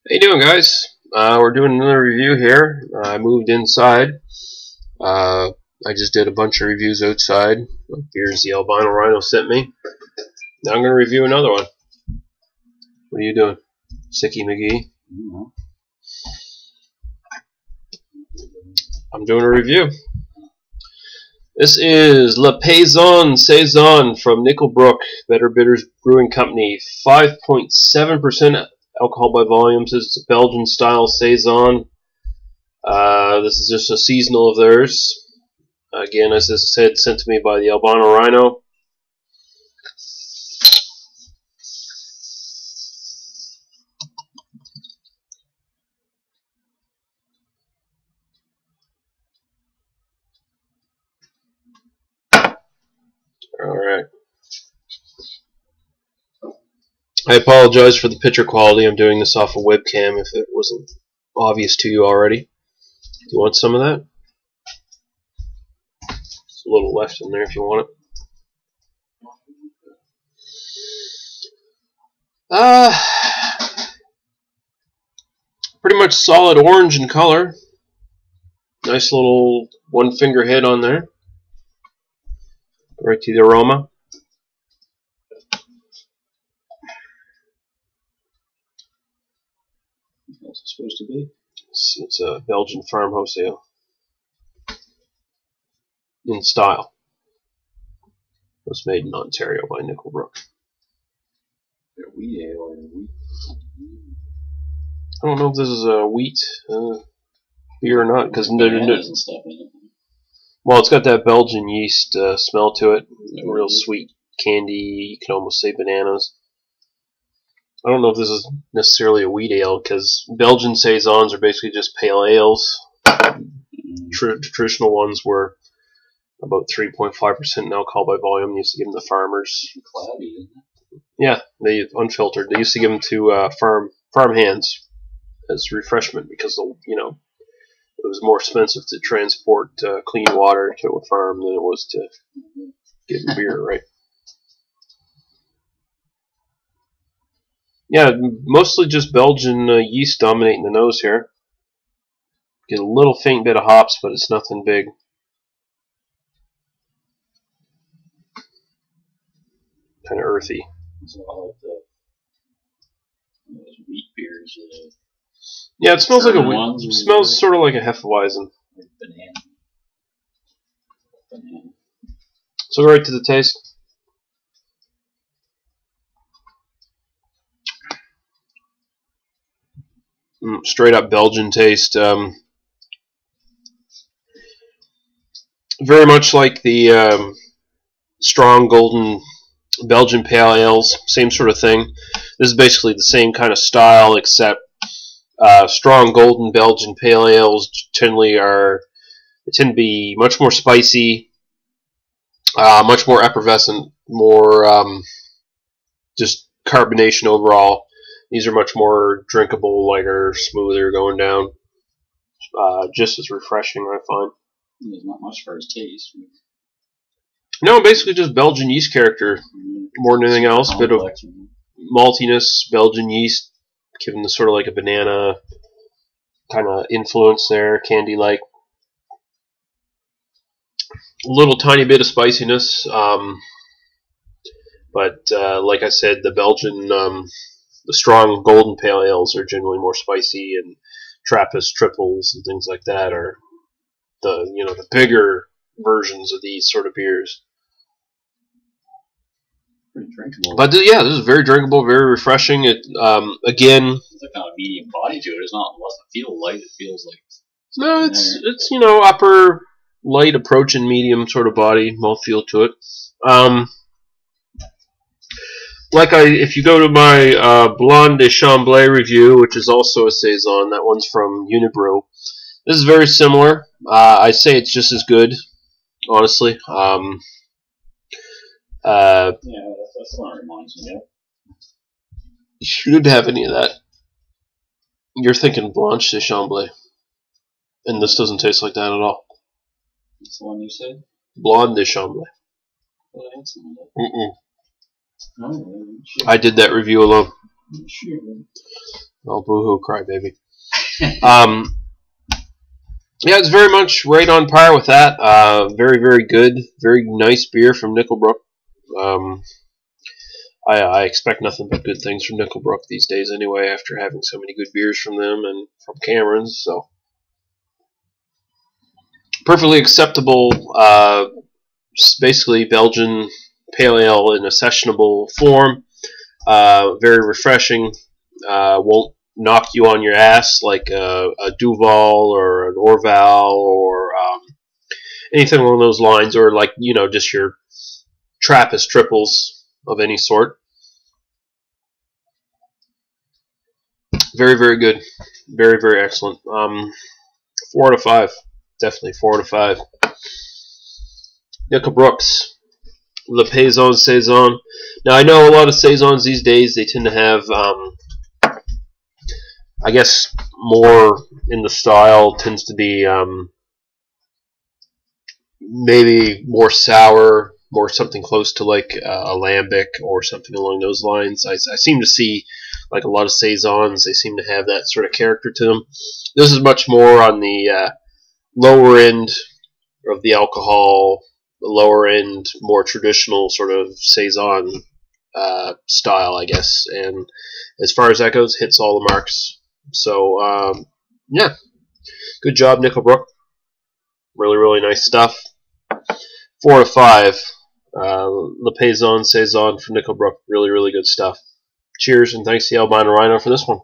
How you doing, guys? We're doing another review here. I moved inside. I just did a bunch of reviews outside. Here's the albino rhino sent me. Now I'm going to review another one. What are you doing, Sicky McGee? I'm doing a review. This is Le Paysan Saison from Brook Better Bitters Brewing Company. 5.7% alcohol by volume. Says it's a Belgian style Saison. This is just a seasonal of theirs. Again, as I said, sent to me by the albino rhino. Alright. I apologize for the picture quality. I'm doing this off a webcam if it wasn't obvious to you already. Do you want some of that? There's a little left in there if you want it. Pretty much solid orange in color. Nice little one finger head on there. Right to the aroma. What's it supposed to be? It's a Belgian farmhouse ale. In style. It was made in Ontario by Brook. Wheat ale or wheat? I don't know if this is a wheat beer or not, because well, it's got that Belgian yeast smell to it. Real sweet candy. You can almost say bananas. I don't know if this is necessarily a wheat ale, because Belgian saisons are basically just pale ales. Traditional ones were about 3.5% in alcohol by volume. They used to give them to farmers. Cloudy, isn't it? Yeah, they unfiltered. They used to give them to farm hands as refreshment because it was more expensive to transport clean water to a farm than it was to get beer, right? Yeah, mostly just Belgian yeast dominating the nose here. Get a little faint bit of hops, but it's nothing big. Kind of earthy. It's a lot like those wheat beers. Yeah, it smells like a smells sort of like a Hefeweizen. Banana. So right to the taste. Straight up Belgian taste. Very much like the strong golden Belgian pale ales. Same sort of thing. This is basically the same kind of style, except strong golden Belgian pale ales tend to be much more spicy, much more effervescent, more just carbonation overall. These are much more drinkable, lighter, smoother going down. Just as refreshing, I find. There's not much for his taste. No, basically just Belgian yeast character more than anything else. Bit of maltiness, Belgian yeast, giving the sort of like a banana kind of influence there, candy-like. A little tiny bit of spiciness, but like I said, the Belgian, the strong golden pale ales are generally more spicy, and Trappist triples and things like that are the bigger versions of these sort of beers. Pretty drinkable. But yeah, this is very drinkable, very refreshing. It again, it's a kind of medium body to it. It doesn't feel light. It feels like no, it's upper light approaching medium sort of body, mouthfeel to it. If you go to my Blonde de Chamblay review, which is also a saison, that one's from Unibrew. This is very similar. I say it's just as good, honestly. Yeah, that's what it reminds me of. You shouldn't have any of that. You're thinking Blanche de Chamblay, and this doesn't taste like that at all. What's the one you said? Blonde de Chamblay. Oh, that's not it. I did that review alone. Sure. Oh, boo-hoo, crybaby. Yeah, it's very much right on par with that. Very, very good. Very nice beer from Nickelbrook. I expect nothing but good things from Nickelbrook these days anyway, after having so many good beers from them and from Cameron's. So, perfectly acceptable, basically Belgian pale ale in a sessionable form. Very refreshing. Won't knock you on your ass like a Duval or an Orval or anything along those lines, or like, just your Trappist triples of any sort. Very, very good. Very, very excellent. 4 out of 5. Definitely 4 out of 5. Nickelbrooks Le Paysan Saison. Now, I know a lot of Saisons these days, they tend to have, I guess, more in the style, tends to be maybe more sour, more something close to like a lambic or something along those lines. I seem to see, like a lot of Saisons, they seem to have that sort of character to them. This is much more on the lower end of the alcohol, the lower end, more traditional sort of Saison style, I guess. And as far as that goes, hits all the marks. So, yeah, good job, Nickelbrook. Really, really nice stuff. 4 out of 5. Le Paysan Saison for Nickelbrook. Really, really good stuff. Cheers, and thanks to the Albino Rhino for this one.